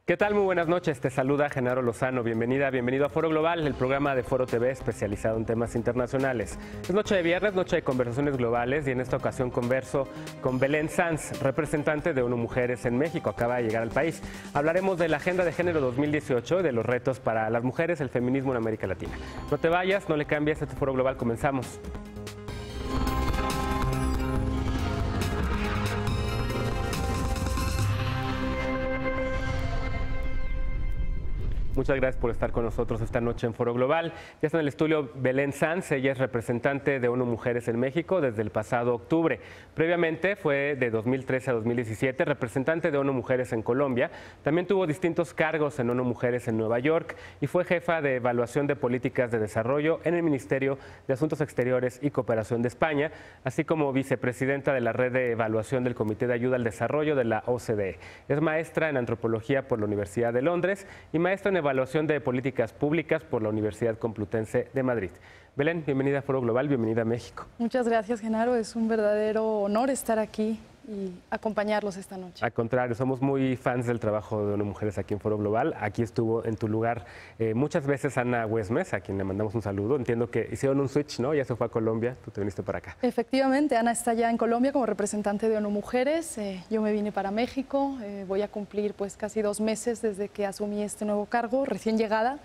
¿Qué tal? Muy buenas noches. Te saluda Genaro Lozano. Bienvenido a Foro Global, el programa de Foro TV especializado en temas internacionales. Es noche de viernes, noche de conversaciones globales, y en esta ocasión converso con Belén Sanz, representante de ONU Mujeres en México. Acaba de llegar al país. Hablaremos de la Agenda de Género 2018 y de los retos para las mujeres, el feminismo en América Latina. No te vayas, no le cambies. Este Foro Global comenzamos. Muchas gracias por estar con nosotros esta noche en Foro Global. Ya está en el estudio Belén Sanz. Ella es representante de ONU Mujeres en México desde el pasado octubre. Previamente fue de 2013 a 2017 representante de ONU Mujeres en Colombia. También tuvo distintos cargos en ONU Mujeres en Nueva York y fue jefa de evaluación de políticas de desarrollo en el Ministerio de Asuntos Exteriores y Cooperación de España, así como vicepresidenta de la red de evaluación del Comité de Ayuda al Desarrollo de la OCDE. Es maestra en antropología por la Universidad de Londres y maestra en evaluación de políticas públicas por la Universidad Complutense de Madrid. Belén, bienvenida a Foro Global, bienvenida a México. Muchas gracias, Genaro. Es un verdadero honor estar aquí y acompañarlos esta noche. Al contrario, somos muy fans del trabajo de ONU Mujeres aquí en Foro Global. Aquí estuvo en tu lugar muchas veces Ana Huesmes, a quien le mandamos un saludo. Entiendo que hicieron un switch, ¿no? Ya se fue a Colombia, tú te viniste para acá. Efectivamente, Ana está ya en Colombia como representante de ONU Mujeres. Yo me vine para México. Voy a cumplir pues casi 2 meses desde que asumí este nuevo cargo, recién llegada.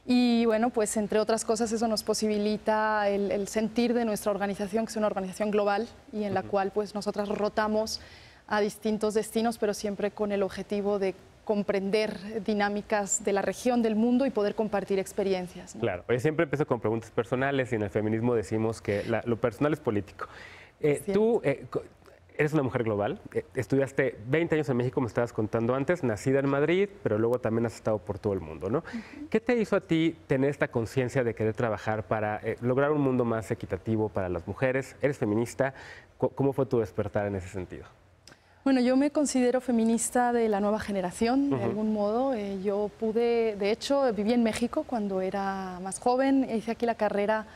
Y bueno, pues entre otras cosas eso nos posibilita el sentir de nuestra organización, que es una organización global y en la cual pues nosotras rotamos a distintos destinos, pero siempre con el objetivo de comprender dinámicas de la región, del mundo y poder compartir experiencias, ¿no? Claro, hoy siempre empiezo con preguntas personales y en el feminismo decimos que lo personal es político. Tú eres una mujer global, estudiaste 20 años en México, me estabas contando antes, nacida en Madrid, pero luego también has estado por todo el mundo, ¿no? ¿Qué te hizo a ti tener esta conciencia de querer trabajar para lograr un mundo más equitativo para las mujeres? ¿Eres feminista? ¿Cómo fue tu despertar en ese sentido? Bueno, yo me considero feminista de la nueva generación, de algún modo. Yo de hecho, viví en México cuando era más joven, hice aquí la carrera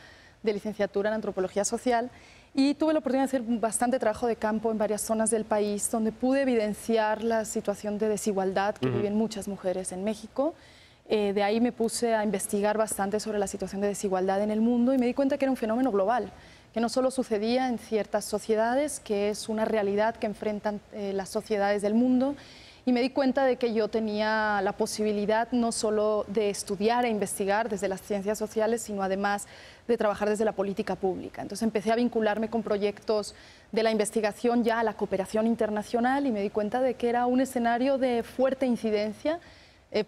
de licenciatura en Antropología Social y tuve la oportunidad de hacer bastante trabajo de campo en varias zonas del país donde pude evidenciar la situación de desigualdad que viven muchas mujeres en México. De ahí me puse a investigar bastante sobre la situación de desigualdad en el mundo y me di cuenta que era un fenómeno global, que no solo sucedía en ciertas sociedades, que es una realidad que enfrentan las sociedades del mundo. Y me di cuenta de que yo tenía la posibilidad no solo de estudiar e investigar desde las ciencias sociales, sino además de trabajar desde la política pública. Entonces empecé a vincularme con proyectos de la investigación ya a la cooperación internacional y me di cuenta de que era un escenario de fuerte incidencia,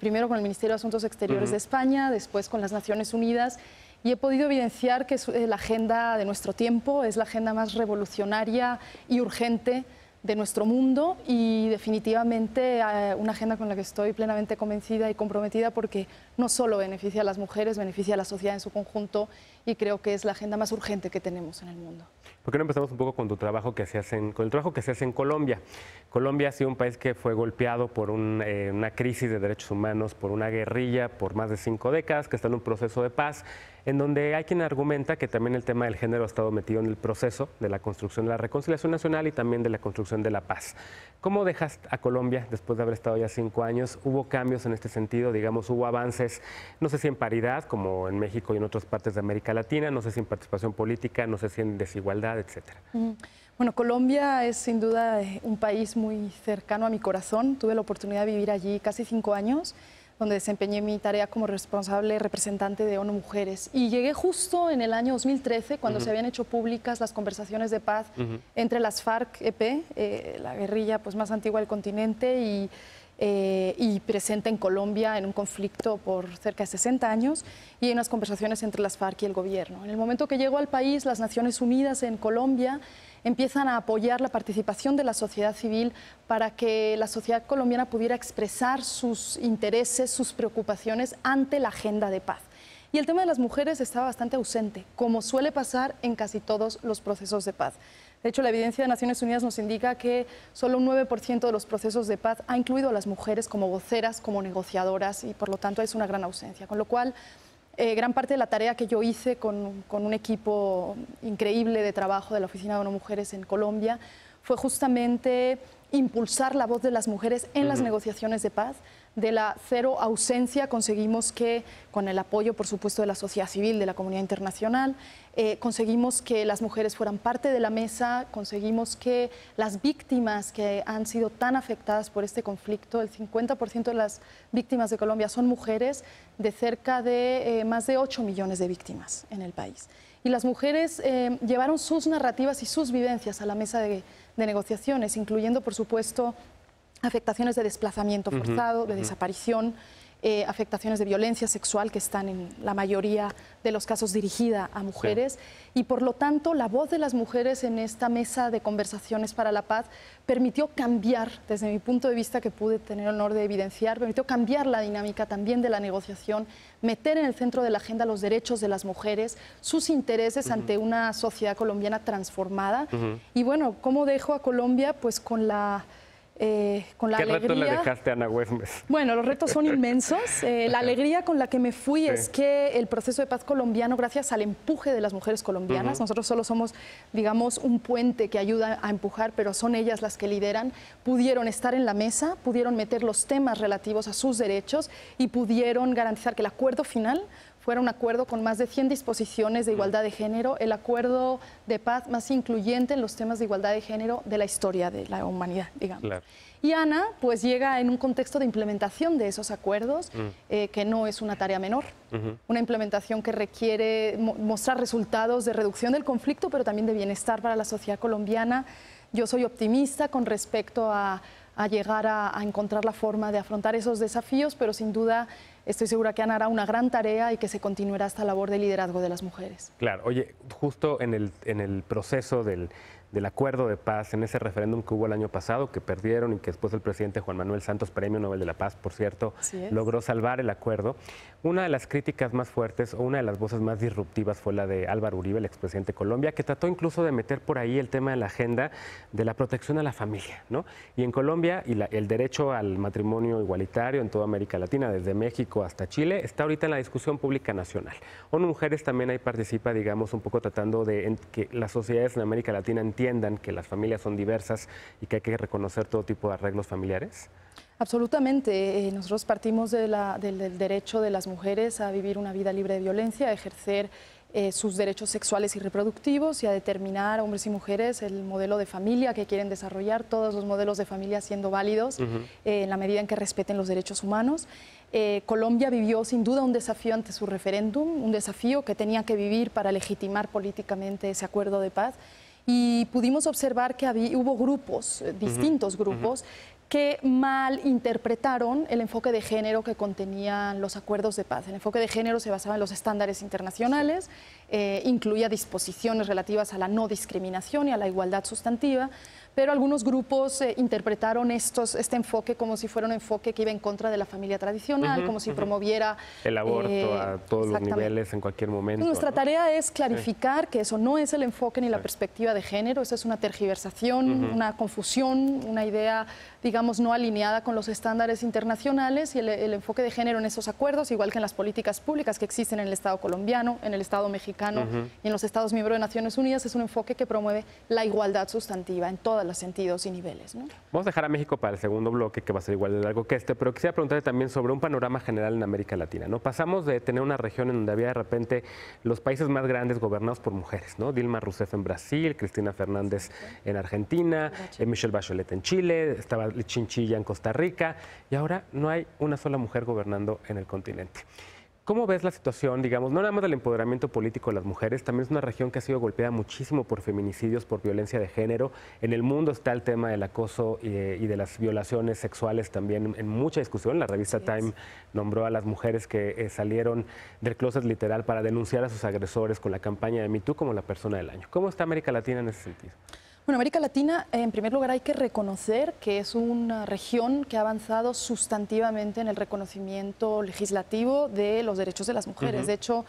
primero con el Ministerio de Asuntos Exteriores de España, después con las Naciones Unidas, y he podido evidenciar que es la agenda de nuestro tiempo, es la agenda más revolucionaria y urgente de nuestro mundo y definitivamente una agenda con la que estoy plenamente convencida y comprometida porque no solo beneficia a las mujeres, beneficia a la sociedad en su conjunto y creo que es la agenda más urgente que tenemos en el mundo. ¿Por qué no empezamos un poco con tu trabajo que hacías con el trabajo que se hace en Colombia? Colombia ha sido un país que fue golpeado por una crisis de derechos humanos, por una guerrilla por más de 5 décadas, que está en un proceso de paz, en donde hay quien argumenta que también el tema del género ha estado metido en el proceso de la construcción de la reconciliación nacional y también de la construcción de la paz. ¿Cómo dejas a Colombia después de haber estado ya 5 años? ¿Hubo cambios en este sentido? Digamos, ¿hubo avances, no sé si en paridad, como en México y en otras partes de América Latina, no sé si en participación política, no sé si en desigualdad, etcétera? Bueno, Colombia es sin duda un país muy cercano a mi corazón. Tuve la oportunidad de vivir allí casi 5 años, donde desempeñé mi tarea como responsable representante de ONU Mujeres. Y llegué justo en el año 2013, cuando se habían hecho públicas las conversaciones de paz entre las FARC-EP, la guerrilla pues, más antigua del continente, y presente en Colombia en un conflicto por cerca de 60 años, y hay unas conversaciones entre las FARC y el gobierno. En el momento que llegó al país, las Naciones Unidas en Colombia empiezan a apoyar la participación de la sociedad civil para que la sociedad colombiana pudiera expresar sus intereses, sus preocupaciones ante la agenda de paz. Y el tema de las mujeres estaba bastante ausente, como suele pasar en casi todos los procesos de paz. De hecho, la evidencia de Naciones Unidas nos indica que solo un 9% de los procesos de paz ha incluido a las mujeres como voceras, como negociadoras, y por lo tanto es una gran ausencia. Con lo cual, gran parte de la tarea que yo hice con un equipo increíble de trabajo de la Oficina de ONU Mujeres en Colombia fue justamente impulsar la voz de las mujeres en las negociaciones de paz, de la cero ausencia conseguimos que, con el apoyo, por supuesto, de la sociedad civil, de la comunidad internacional, conseguimos que las mujeres fueran parte de la mesa, conseguimos que las víctimas que han sido tan afectadas por este conflicto, el 50% de las víctimas de Colombia son mujeres, de cerca de más de 8 millones de víctimas en el país. Y las mujeres llevaron sus narrativas y sus vivencias a la mesa de negociaciones, incluyendo, por supuesto, afectaciones de desplazamiento forzado, de desaparición, afectaciones de violencia sexual que están en la mayoría de los casos dirigida a mujeres. Sí. Y por lo tanto la voz de las mujeres en esta mesa de conversaciones para la paz permitió cambiar, desde mi punto de vista que pude tener el honor de evidenciar, permitió cambiar la dinámica también de la negociación, meter en el centro de la agenda los derechos de las mujeres, sus intereses ante una sociedad colombiana transformada. Y bueno, ¿cómo dejo a Colombia? Pues con la ¿Qué alegría. reto le dejaste a Ana Güemes? Bueno, los retos son inmensos. La alegría con la que me fui es que el proceso de paz colombiano, gracias al empuje de las mujeres colombianas, nosotros solo somos, digamos, un puente que ayuda a empujar, pero son ellas las que lideran, pudieron estar en la mesa, pudieron meter los temas relativos a sus derechos y pudieron garantizar que el acuerdo final fuera un acuerdo con más de 100 disposiciones de igualdad de género, el acuerdo de paz más incluyente en los temas de igualdad de género de la historia de la humanidad, digamos. Claro. Y Ana, pues llega en un contexto de implementación de esos acuerdos, que no es una tarea menor, una implementación que requiere mostrar resultados de reducción del conflicto, pero también de bienestar para la sociedad colombiana. Yo soy optimista con respecto a llegar a encontrar la forma de afrontar esos desafíos, pero sin duda estoy segura que Ana hará una gran tarea y que se continuará esta labor de liderazgo de las mujeres. Claro, oye, justo en el proceso del acuerdo de paz, en ese referéndum que hubo el año pasado, que perdieron y que después el presidente Juan Manuel Santos, Premio Nobel de la Paz, por cierto, logró salvar el acuerdo. Una de las críticas más fuertes o una de las voces más disruptivas fue la de Álvaro Uribe, el expresidente de Colombia, que trató incluso de meter por ahí el tema de la agenda de la protección a la familia, ¿no? Y en Colombia, el derecho al matrimonio igualitario en toda América Latina, desde México hasta Chile, está ahorita en la discusión pública nacional. ONU Mujeres también ahí participa, digamos, un poco tratando de que las sociedades en América Latina entiendan que las familias son diversas y que hay que reconocer todo tipo de arreglos familiares. Absolutamente. Nosotros partimos del derecho de las mujeres a vivir una vida libre de violencia, a ejercer sus derechos sexuales y reproductivos y a determinar, hombres y mujeres, el modelo de familia que quieren desarrollar, todos los modelos de familia siendo válidos en la medida en que respeten los derechos humanos. Colombia vivió sin duda un desafío ante su referéndum, un desafío que tenía que vivir para legitimar políticamente ese acuerdo de paz. Y pudimos observar que hubo grupos, distintos grupos, que mal interpretaron el enfoque de género que contenían los acuerdos de paz. El enfoque de género se basaba en los estándares internacionales, incluía disposiciones relativas a la no discriminación y a la igualdad sustantiva, pero algunos grupos interpretaron este enfoque como si fuera un enfoque que iba en contra de la familia tradicional, como si promoviera el aborto a todos los niveles, en cualquier momento. Nuestra tarea es clarificar que eso no es el enfoque ni la perspectiva de género, eso es una tergiversación, una confusión, una idea, digamos, no alineada con los estándares internacionales, y el enfoque de género en esos acuerdos, igual que en las políticas públicas que existen en el Estado colombiano, en el Estado mexicano y en los Estados miembros de Naciones Unidas, es un enfoque que promueve la igualdad sustantiva en todos los sentidos y niveles, ¿no? Vamos a dejar a México para el segundo bloque, que va a ser igual de largo que este, pero quisiera preguntarle también sobre un panorama general en América Latina, ¿no? Pasamos de tener una región en donde había de repente los países más grandes gobernados por mujeres, ¿no? Dilma Rousseff en Brasil, Cristina Fernández en Argentina, Michelle Bachelet en Chile, estaba Chinchilla en Costa Rica, y ahora no hay una sola mujer gobernando en el continente. ¿Cómo ves la situación, digamos, no nada más del empoderamiento político de las mujeres, también es una región que ha sido golpeada muchísimo por feminicidios, por violencia de género? En el mundo está el tema del acoso y de las violaciones sexuales también en mucha discusión. La revista Time nombró a las mujeres que salieron del closet literal para denunciar a sus agresores con la campaña de Me Too como la persona del año. ¿Cómo está América Latina en ese sentido? Bueno, América Latina, en primer lugar, hay que reconocer que es una región que ha avanzado sustantivamente en el reconocimiento legislativo de los derechos de las mujeres. De hecho,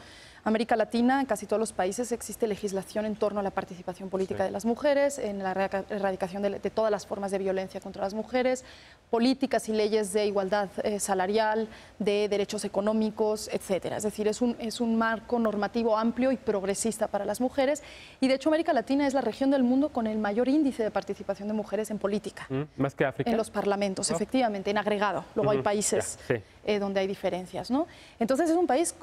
América Latina, en casi todos los países existe legislación en torno a la participación política de las mujeres, en la erradicación de todas las formas de violencia contra las mujeres, políticas y leyes de igualdad salarial, de derechos económicos, etcétera. Es decir, es un marco normativo amplio y progresista para las mujeres, y de hecho América Latina es la región del mundo con el mayor índice de participación de mujeres en política. ¿Más que África? En los parlamentos, efectivamente, en agregado. Luego hay países donde hay diferencias, ¿no? Entonces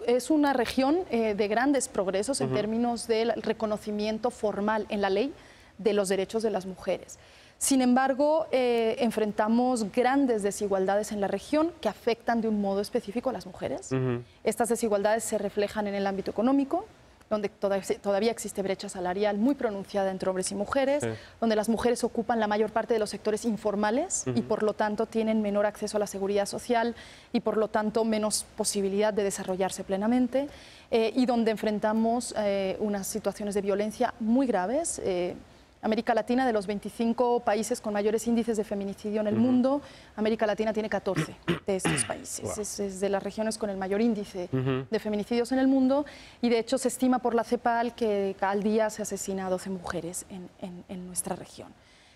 es una región de grandes progresos en términos del reconocimiento formal en la ley de los derechos de las mujeres. Sin embargo, enfrentamos grandes desigualdades en la región que afectan de un modo específico a las mujeres. Estas desigualdades se reflejan en el ámbito económico, donde todavía existe brecha salarial muy pronunciada entre hombres y mujeres, donde las mujeres ocupan la mayor parte de los sectores informales y por lo tanto tienen menor acceso a la seguridad social y por lo tanto menos posibilidad de desarrollarse plenamente, y donde enfrentamos unas situaciones de violencia muy graves. América Latina, de los 25 países con mayores índices de feminicidio en el mundo, América Latina tiene 14 de estos países. Es de las regiones con el mayor índice de feminicidios en el mundo, y de hecho se estima por la CEPAL que al día se asesina a 12 mujeres en nuestra región.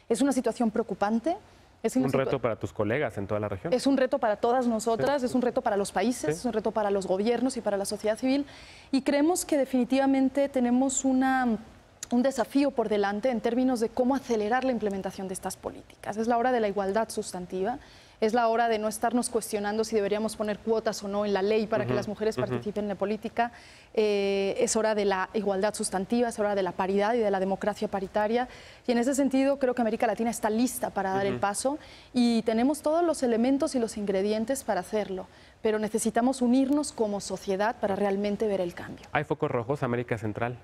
Es una situación preocupante. Es un reto para tus colegas en toda la región. Es un reto para todas nosotras, es un reto para los países, es un reto para los gobiernos y para la sociedad civil, y creemos que definitivamente tenemos un desafío por delante en términos de cómo acelerar la implementación de estas políticas. Es la hora de la igualdad sustantiva, es la hora de no estarnos cuestionando si deberíamos poner cuotas o no en la ley para que las mujeres participen en la política. Es hora de la igualdad sustantiva, es hora de la paridad y de la democracia paritaria. Y en ese sentido creo que América Latina está lista para dar el paso y tenemos todos los elementos y los ingredientes para hacerlo. Pero necesitamos unirnos como sociedad para realmente ver el cambio. ¿Hay focos rojos, América Central?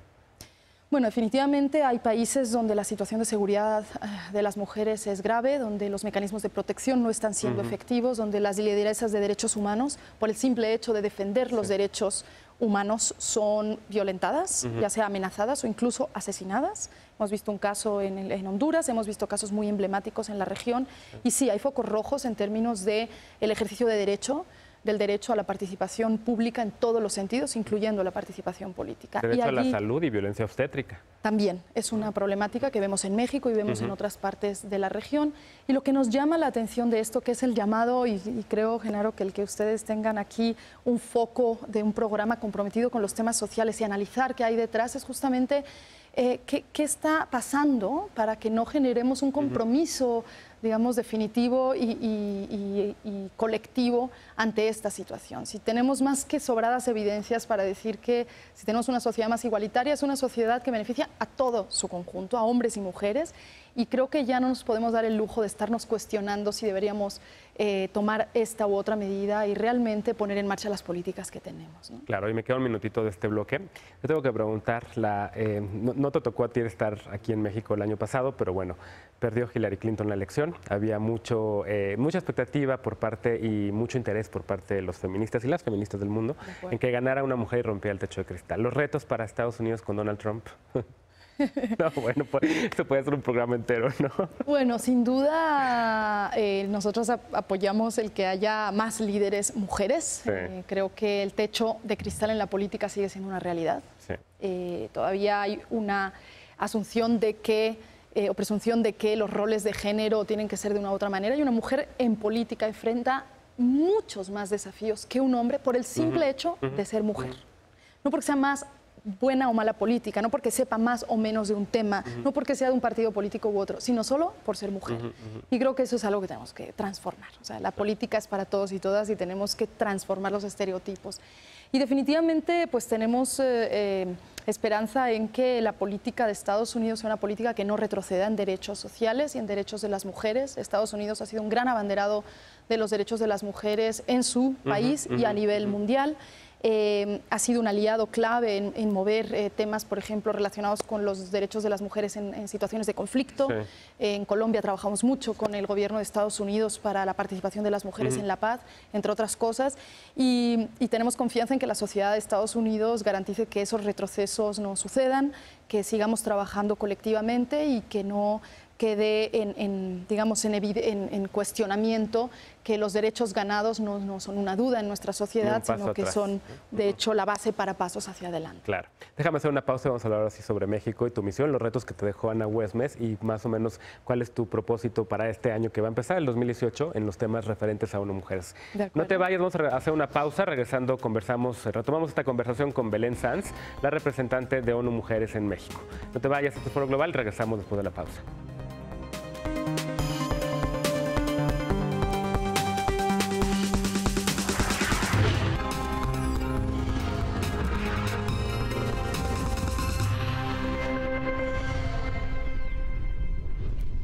Bueno, definitivamente hay países donde la situación de seguridad de las mujeres es grave, donde los mecanismos de protección no están siendo efectivos, donde las lideresas de derechos humanos, por el simple hecho de defender los derechos humanos, son violentadas, ya sea amenazadas o incluso asesinadas. Hemos visto un caso en Honduras, hemos visto casos muy emblemáticos en la región, y sí, hay focos rojos en términos del ejercicio de del derecho a la participación pública en todos los sentidos, incluyendo la participación política. Derecho a la salud y violencia obstétrica. También es una problemática que vemos en México y vemos en otras partes de la región. Y lo que nos llama la atención de esto, que es el llamado, y creo, Genaro, que el que ustedes tengan aquí un foco de un programa comprometido con los temas sociales y analizar qué hay detrás, es justamente qué está pasando para que no generemos un compromiso, digamos, definitivo y colectivo ante esta situación. Si tenemos más que sobradas evidencias para decir que si tenemos una sociedad más igualitaria, es una sociedad que beneficia a todo su conjunto, a hombres y mujeres, y creo que ya no nos podemos dar el lujo de estarnos cuestionando si deberíamos tomar esta u otra medida y realmente poner en marcha las políticas que tenemos, ¿no? Claro, y me queda un minutito de este bloque. Yo tengo que preguntar, no te tocó a ti estar aquí en México el año pasado, pero bueno, perdió Hillary Clinton la elección. Había mucha expectativa por parte y mucho interés por parte de los feministas y las feministas del mundo en que ganara una mujer y rompiera el techo de cristal. Los retos para Estados Unidos con Donald Trump. No, bueno, pues, esto puede ser un programa entero, ¿no? Bueno, sin duda nosotros apoyamos el que haya más líderes mujeres. Sí. Creo que el techo de cristal en la política sigue siendo una realidad. Sí. Todavía hay una asunción de que, o presunción de que los roles de género tienen que ser de una u otra manera, y una mujer en política enfrenta muchos más desafíos que un hombre por el simple hecho de ser mujer. No porque sea más buena o mala política, no porque sepa más o menos de un tema, no porque sea de un partido político u otro, sino solo por ser mujer. Y creo que eso es algo que tenemos que transformar. O sea, la política es para todos y todas y tenemos que transformar los estereotipos. Y definitivamente pues tenemos esperanza en que la política de Estados Unidos sea una política que no retroceda en derechos sociales y en derechos de las mujeres. Estados Unidos ha sido un gran abanderado de los derechos de las mujeres en su país y a nivel mundial. Ha sido un aliado clave en mover temas, por ejemplo, relacionados con los derechos de las mujeres en situaciones de conflicto. Sí. En Colombia trabajamos mucho con el gobierno de Estados Unidos para la participación de las mujeres en la paz, entre otras cosas, y tenemos confianza en que la sociedad de Estados Unidos garantice que esos retrocesos no sucedan, que sigamos trabajando colectivamente y que quede digamos, en cuestionamiento que los derechos ganados no son una duda en nuestra sociedad, sino que son, de hecho, la base para pasos hacia adelante. Claro. Déjame hacer una pausa y vamos a hablar ahora sí sobre México y tu misión, los retos que te dejó Ana Güemes y más o menos cuál es tu propósito para este año que va a empezar, el 2018, en los temas referentes a ONU Mujeres. No te vayas, vamos a hacer una pausa, regresando retomamos esta conversación con Belén Sanz, la representante de ONU Mujeres en México. No te vayas, este es Foro Global, regresamos después de la pausa.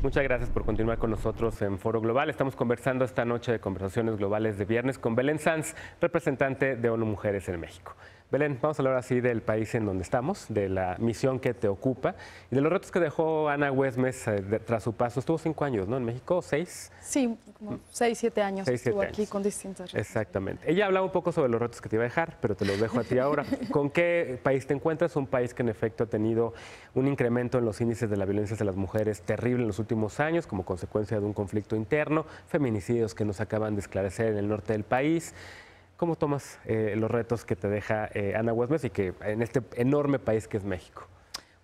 Muchas gracias por continuar con nosotros en Foro Global. Estamos conversando esta noche de conversaciones globales de viernes con Belén Sanz, representante de ONU Mujeres en México. Belén, vamos a hablar así del país en donde estamos, de la misión que te ocupa y de los retos que dejó Ana Güemes tras su paso. Estuvo 5 años, ¿no? En México, 6. Sí, como 6, 7 años estuvo aquí con distintas retos. Exactamente. Ella hablaba un poco sobre los retos que te iba a dejar, pero te los dejo a ti ahora. ¿Con qué país te encuentras? Un país que en efecto ha tenido un incremento en los índices de la violencia hacia las mujeres terrible en los últimos años como consecuencia de un conflicto interno, feminicidios que nos acaban de esclarecer en el norte del país. ¿Cómo tomas los retos que te deja Ana Güemes y que en este enorme país que es México?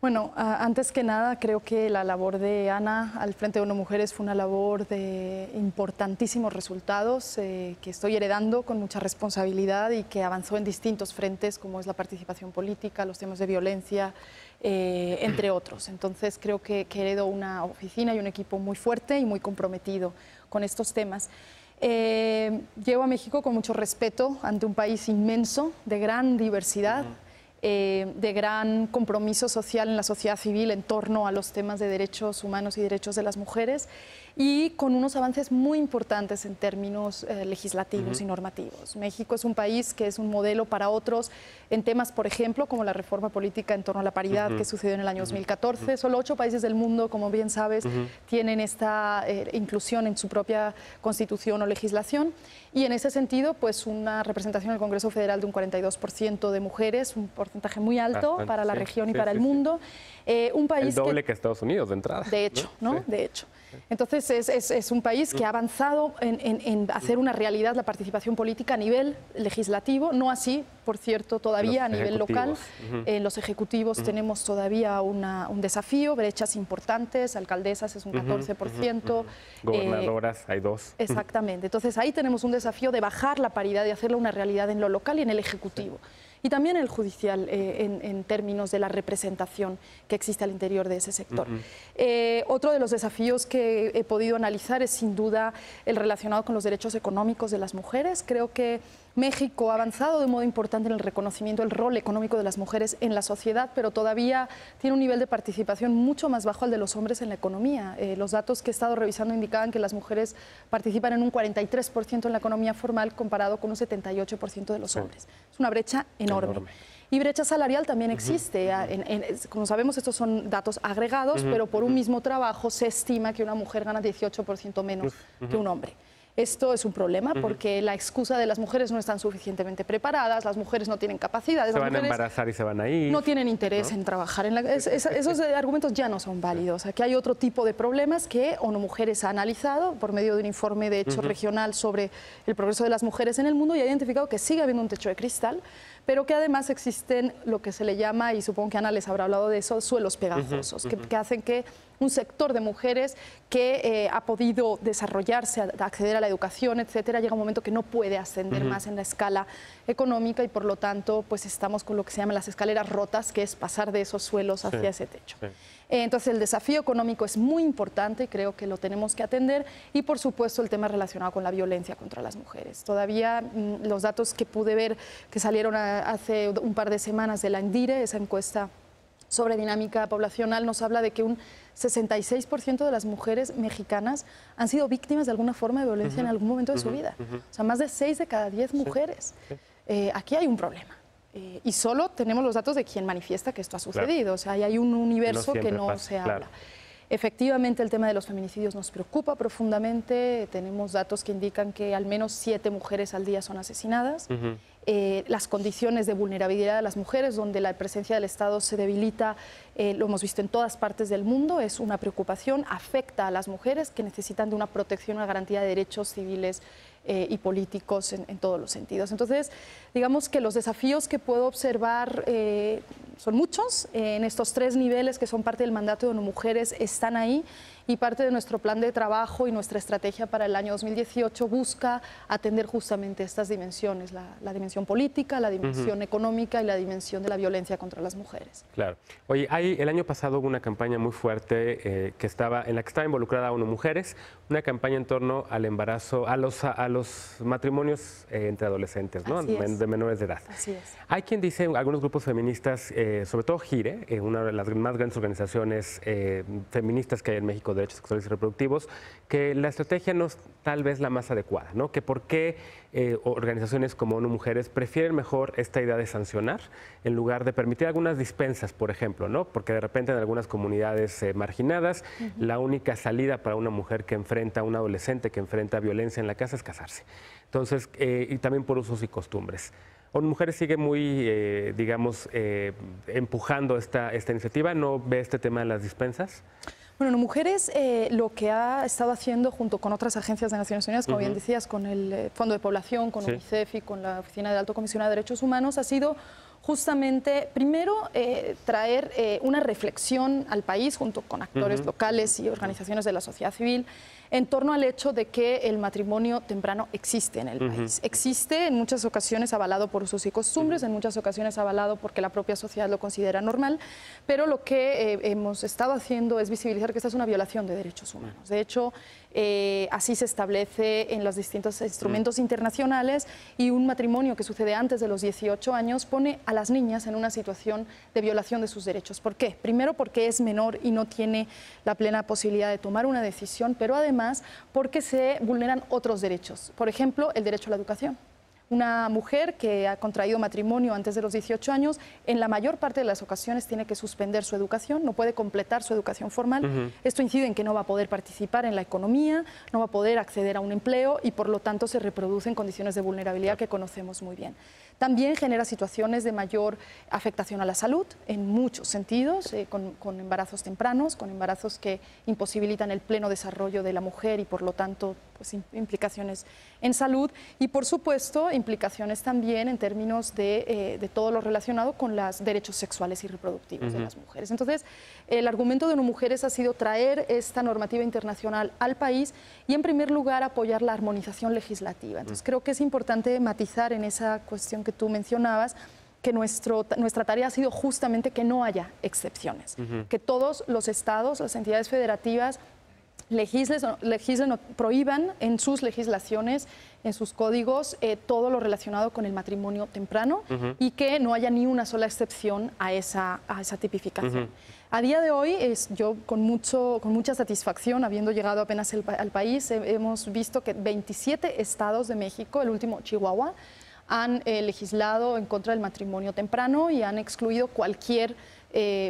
Bueno, antes que nada, creo que la labor de Ana al frente de ONU Mujeres fue una labor de importantísimos resultados que estoy heredando con mucha responsabilidad y que avanzó en distintos frentes, como es la participación política, los temas de violencia, entre otros. Entonces, creo que heredo una oficina y un equipo muy fuerte y muy comprometido con estos temas. Llego a México con mucho respeto ante un país inmenso, de gran diversidad, de gran compromiso social en la sociedad civil en torno a los temas de derechos humanos y derechos de las mujeres, y con unos avances muy importantes en términos legislativos y normativos. México es un país que es un modelo para otros en temas, por ejemplo, como la reforma política en torno a la paridad que sucedió en el año 2014. Solo 8 países del mundo, como bien sabes, tienen esta inclusión en su propia constitución o legislación. Y en ese sentido, pues una representación en el Congreso Federal de un 42% de mujeres, un porcentaje muy alto para la región y para el mundo. Un país el doble que Estados Unidos de entrada. De hecho, ¿no? De hecho. Entonces es un país que ha avanzado en hacer una realidad la participación política a nivel legislativo, no así, por cierto, todavía a nivel local. En los ejecutivos tenemos todavía un desafío, brechas importantes, alcaldesas es un 14%. Gobernadoras, hay 2. Exactamente, entonces ahí tenemos un desafío de bajar la paridad y hacerlo una realidad en lo local y en el ejecutivo. Y también el judicial en términos de la representación que existe al interior de ese sector. Otro de los desafíos que he podido analizar es sin duda el relacionado con los derechos económicos de las mujeres. Creo que México ha avanzado de modo importante en el reconocimiento del rol económico de las mujeres en la sociedad, pero todavía tiene un nivel de participación mucho más bajo al de los hombres en la economía. Los datos que he estado revisando indicaban que las mujeres participan en un 43% en la economía formal comparado con un 78% de los hombres. Es una brecha enorme. Y brecha salarial también existe. Como sabemos, estos son datos agregados, pero por un mismo trabajo se estima que una mujer gana 18% menos que un hombre. Esto es un problema porque la excusa de las mujeres no están suficientemente preparadas, las mujeres no tienen capacidades. Se van a embarazar y se van a ir. No tienen interés en trabajar. Esos argumentos ya no son válidos. Aquí hay otro tipo de problemas que ONU Mujeres ha analizado por medio de un informe de hecho regional sobre el progreso de las mujeres en el mundo y ha identificado que sigue habiendo un techo de cristal, pero que además existen lo que se le llama, y supongo que Ana les habrá hablado de eso, suelos pegajosos, que hacen que un sector de mujeres que ha podido desarrollarse, acceder a la educación, etcétera, llega un momento que no puede ascender más en la escala económica y por lo tanto pues estamos con lo que se llaman las escaleras rotas, que es pasar de esos suelos hacia ese techo. Entonces el desafío económico es muy importante, creo que lo tenemos que atender, y por supuesto el tema relacionado con la violencia contra las mujeres. Todavía los datos que pude ver que salieron hace un par de semanas de la ENDIRE, esa encuesta sobre dinámica poblacional, nos habla de que un 66% de las mujeres mexicanas han sido víctimas de alguna forma de violencia en algún momento de su vida. O sea, más de 6 de cada 10 mujeres. Aquí hay un problema. Y solo tenemos los datos de quien manifiesta que esto ha sucedido. O sea, hay un universo que no se habla. Efectivamente, el tema de los feminicidios nos preocupa profundamente. Tenemos datos que indican que al menos 7 mujeres al día son asesinadas. Las condiciones de vulnerabilidad de las mujeres, donde la presencia del Estado se debilita, lo hemos visto en todas partes del mundo, es una preocupación, afecta a las mujeres que necesitan de una protección, una garantía de derechos civiles y políticos en todos los sentidos. Entonces, digamos que los desafíos que puedo observar son muchos. En estos 3 niveles que son parte del mandato de ONU Mujeres están ahí, y parte de nuestro plan de trabajo y nuestra estrategia para el año 2018 busca atender justamente estas dimensiones, la dimensión política, la dimensión económica y la dimensión de la violencia contra las mujeres. Claro. Oye, el año pasado hubo una campaña muy fuerte en la que estaba involucrada ONU Mujeres, una campaña en torno al embarazo, a los matrimonios entre adolescentes, ¿no? De menores de edad. Así es. Hay quien dice, algunos grupos feministas, sobre todo GIRE, una de las más grandes organizaciones feministas que hay en México, derechos sexuales y reproductivos, que la estrategia no es tal vez la más adecuada, ¿no? Que por qué organizaciones como ONU Mujeres prefieren mejor esta idea de sancionar en lugar de permitir algunas dispensas, por ejemplo, ¿no? Porque de repente en algunas comunidades marginadas la única salida para una mujer que enfrenta, un adolescente que enfrenta violencia en la casa es casarse. Entonces, y también por usos y costumbres. ONU Mujeres sigue muy, digamos, empujando esta iniciativa. ¿No ve este tema de las dispensas? Bueno, ONU Mujeres lo que ha estado haciendo junto con otras agencias de Naciones Unidas, como bien decías, con el Fondo de Población, con UNICEF y con la Oficina del Alto Comisionado de Derechos Humanos, ha sido justamente, primero, traer una reflexión al país junto con actores locales y organizaciones de la sociedad civil en torno al hecho de que el matrimonio temprano existe en el país. Existe en muchas ocasiones avalado por usos y costumbres, en muchas ocasiones avalado porque la propia sociedad lo considera normal, pero lo que hemos estado haciendo es visibilizar que esta es una violación de derechos humanos. De hecho, así se establece en los distintos instrumentos internacionales, y un matrimonio que sucede antes de los 18 años pone a las niñas en una situación de violación de sus derechos. ¿Por qué? Primero porque es menor y no tiene la plena posibilidad de tomar una decisión, pero además porque se vulneran otros derechos. Por ejemplo, el derecho a la educación. Una mujer que ha contraído matrimonio antes de los 18 años, en la mayor parte de las ocasiones tiene que suspender su educación, no puede completar su educación formal. Esto incide en que no va a poder participar en la economía, no va a poder acceder a un empleo y por lo tanto se reproducen condiciones de vulnerabilidad que conocemos muy bien. También genera situaciones de mayor afectación a la salud en muchos sentidos, con embarazos tempranos, con embarazos que imposibilitan el pleno desarrollo de la mujer y por lo tanto pues, implicaciones en salud, y por supuesto implicaciones también en términos de todo lo relacionado con los derechos sexuales y reproductivos de las mujeres. Entonces, el argumento de ONU Mujeres ha sido traer esta normativa internacional al país y en primer lugar apoyar la armonización legislativa. Entonces, creo que es importante matizar en esa cuestión que tú mencionabas, que nuestra tarea ha sido justamente que no haya excepciones, que todos los estados, las entidades federativas, legislen o prohíban en sus legislaciones, en sus códigos, todo lo relacionado con el matrimonio temprano y que no haya ni una sola excepción a esa tipificación. A día de hoy, yo con mucha satisfacción, habiendo llegado apenas al país, hemos visto que 27 estados de México, el último Chihuahua, han legislado en contra del matrimonio temprano y han excluido cualquier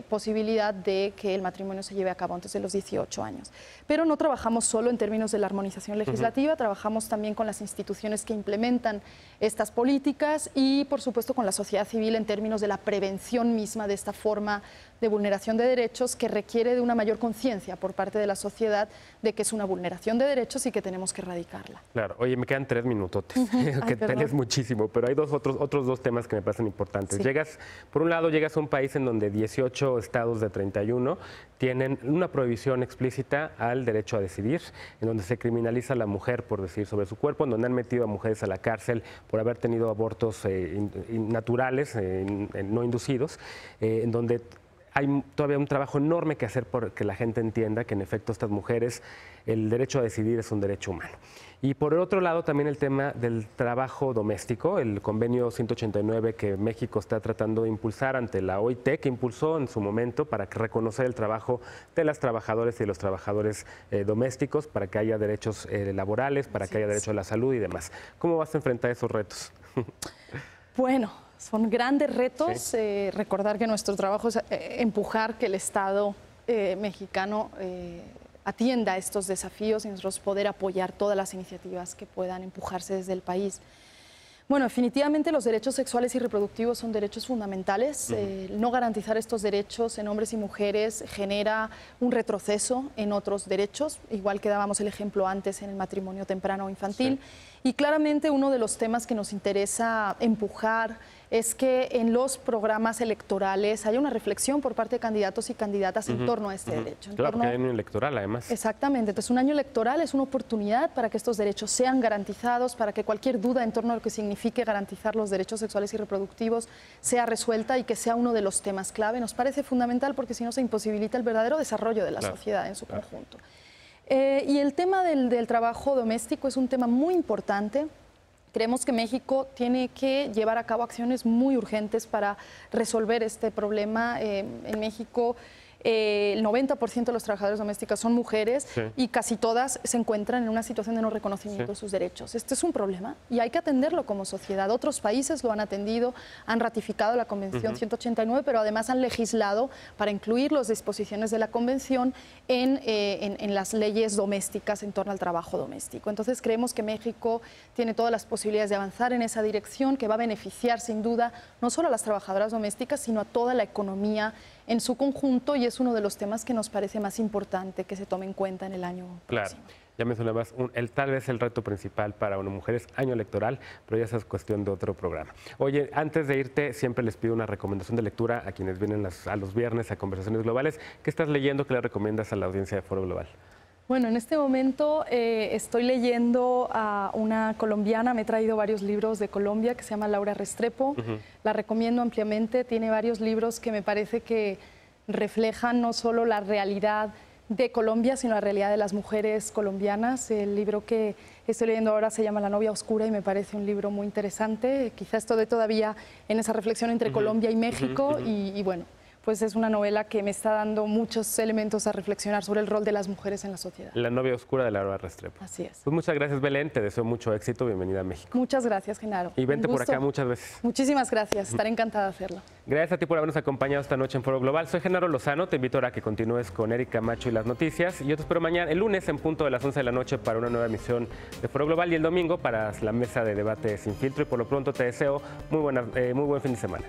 posibilidad de que el matrimonio se lleve a cabo antes de los 18 años. Pero no trabajamos solo en términos de la armonización legislativa, trabajamos también con las instituciones que implementan estas políticas y, por supuesto, con la sociedad civil en términos de la prevención misma de esta forma de vulneración de derechos que requiere de una mayor conciencia por parte de la sociedad de que es una vulneración de derechos y que tenemos que erradicarla. Claro. Oye, me quedan 3 minutotes, que tenés muchísimo, pero hay otros dos temas que me parecen importantes. Sí. Por un lado, llegas a un país en donde 18 estados de 31 tienen una prohibición explícita al derecho a decidir, en donde se criminaliza a la mujer por decidir sobre su cuerpo, en donde han metido a mujeres a la cárcel por haber tenido abortos naturales, no inducidos, en donde hay todavía un trabajo enorme que hacer por que la gente entienda que en efecto estas mujeres, el derecho a decidir es un derecho humano. Y por el otro lado también el tema del trabajo doméstico, el convenio 189 que México está tratando de impulsar ante la OIT, que impulsó en su momento para reconocer el trabajo de las trabajadoras y los trabajadores domésticos, para que haya derechos laborales, para que haya derecho a la salud y demás. ¿Cómo vas a enfrentar esos retos? Bueno, son grandes retos. Sí. Recordar que nuestro trabajo es empujar que el Estado mexicano atienda a estos desafíos y nosotros poder apoyar todas las iniciativas que puedan empujarse desde el país. Bueno, definitivamente los derechos sexuales y reproductivos son derechos fundamentales. No garantizar estos derechos en hombres y mujeres genera un retroceso en otros derechos, igual que dábamos el ejemplo antes en el matrimonio temprano o infantil. Sí. Y claramente uno de los temas que nos interesa empujar es que en los programas electorales haya una reflexión por parte de candidatos y candidatas en torno a este derecho. Claro, porque hay año electoral además. Exactamente, entonces un año electoral es una oportunidad para que estos derechos sean garantizados, para que cualquier duda en torno a lo que signifique garantizar los derechos sexuales y reproductivos sea resuelta y que sea uno de los temas clave. Nos parece fundamental porque si no se imposibilita el verdadero desarrollo de la sociedad en su conjunto. Y el tema del trabajo doméstico es un tema muy importante. Creemos que México tiene que llevar a cabo acciones muy urgentes para resolver este problema. En México el 90% de los trabajadores domésticos son mujeres y casi todas se encuentran en una situación de no reconocimiento de sus derechos. Este es un problema y hay que atenderlo como sociedad. Otros países lo han atendido, han ratificado la Convención 189, pero además han legislado para incluir las disposiciones de la Convención en las leyes domésticas en torno al trabajo doméstico. Entonces creemos que México tiene todas las posibilidades de avanzar en esa dirección, que va a beneficiar sin duda no solo a las trabajadoras domésticas, sino a toda la economía en su conjunto, y es uno de los temas que nos parece más importante que se tome en cuenta en el año próximo. Ya mencionabas, tal vez el reto principal para una mujer es año electoral, pero ya esa es cuestión de otro programa. Oye, antes de irte, siempre les pido una recomendación de lectura a quienes vienen a los viernes a Conversaciones Globales. ¿Qué estás leyendo que le recomiendas a la audiencia de Foro Global? Bueno, en este momento estoy leyendo a una colombiana, me he traído varios libros de Colombia, que se llama Laura Restrepo, la recomiendo ampliamente, tiene varios libros que me parece que reflejan no solo la realidad de Colombia, sino la realidad de las mujeres colombianas. El libro que estoy leyendo ahora se llama La novia oscura y me parece un libro muy interesante, quizás estoy todavía en esa reflexión entre Colombia y México y bueno, pues es una novela que me está dando muchos elementos a reflexionar sobre el rol de las mujeres en la sociedad. La novia oscura de Laura Restrepo. Así es. Pues muchas gracias, Belén, te deseo mucho éxito, bienvenida a México. Muchas gracias, Genaro. Y vente por acá muchas veces. Muchísimas gracias, estaré encantada de hacerlo. Gracias a ti por habernos acompañado esta noche en Foro Global. Soy Genaro Lozano, te invito ahora a que continúes con Erika Macho y las noticias. Y yo te espero mañana, el lunes, en punto de las 11 de la noche para una nueva emisión de Foro Global y el domingo para la mesa de debate sin filtro. Y por lo pronto te deseo muy buen fin de semana.